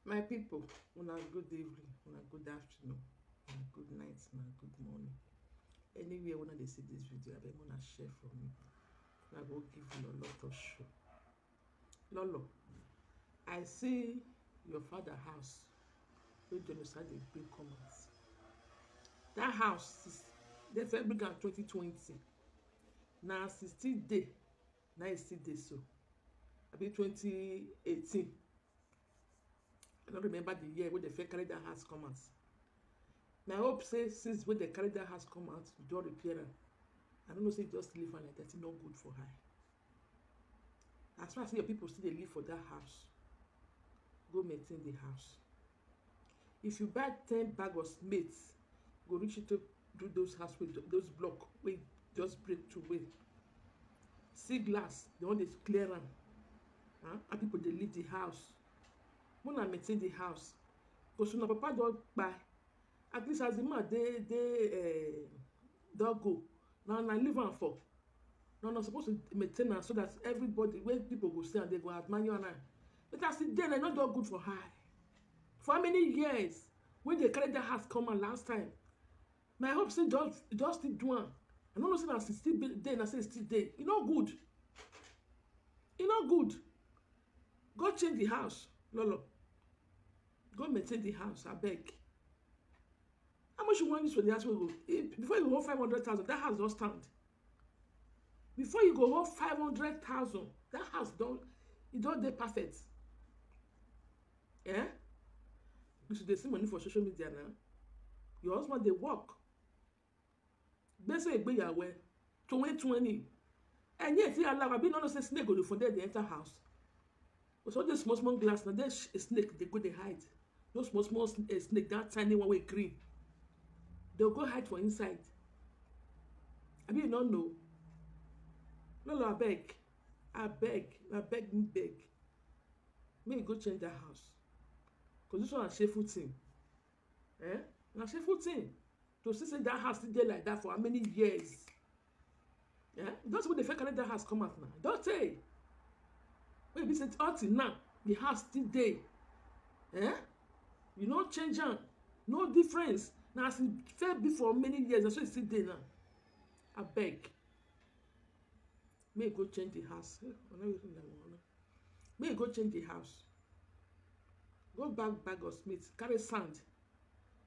My people, una good evening, una good afternoon, una good night, una good morning. Anywhere when they see this video, I beg una share for me. I go give you a lot of show. Lolo, I see your father house. Wey genocide dey bring comments. That house is they first bring am 2020. Na 16 day, na e still dey so. Abi 2018. I don't remember the year when they first carry that house come out. Na I hope say since when they carry that house come out, you don repair am. I don't know say just leave am like that, e no good for her. As far as your people still dey live for that house, go maintain the house. If you buy 10 bag of cement, go reach it to do those house with those block wey just break two way. See glass, the one dey clear am. And people dey leave the house. Una maintain the house. Because una papa don kpai. At least as the man don go, now na leave am for. Now na supposed to maintain am so that everybody, when people go see am, they go admire am. But as e dey, e no don good for her. For how many years when they carry that house come out last time? My hope say just still do am. I no know say na still dey, na say still dey. E no good. E no good. Go change the house, Lolo. Go maintain the house, abeg. How much you want use for the house? Before you hold 500,000, that house don stand. Before you go hold 500,000, that house don dey perfect. Yeah? You should dey see money for social media now. Your husband dey work. Gbese igbeyawo 2020. And yet he allow abi no know say snake go dey for there dey enter house. So all those small glass, now there's a snake, they go they hide. Those small snake, that tiny one with green. They'll go hide for inside. I mean, you don't know. No, I beg. Beg. May you go change that house. Because this one is a shameful thing. A shameful thing. To see that house still there like that for how many years? That's when the fake that house come out now. Don't say. Maybe say until now, the house still there. You no change am, no difference. Now as it fair be for many years, that's why it's still there now. I beg. May you go change the house. May you go change the house. Go bag of Smith, carry sand.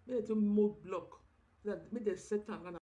May you do mold block. So that make them set am and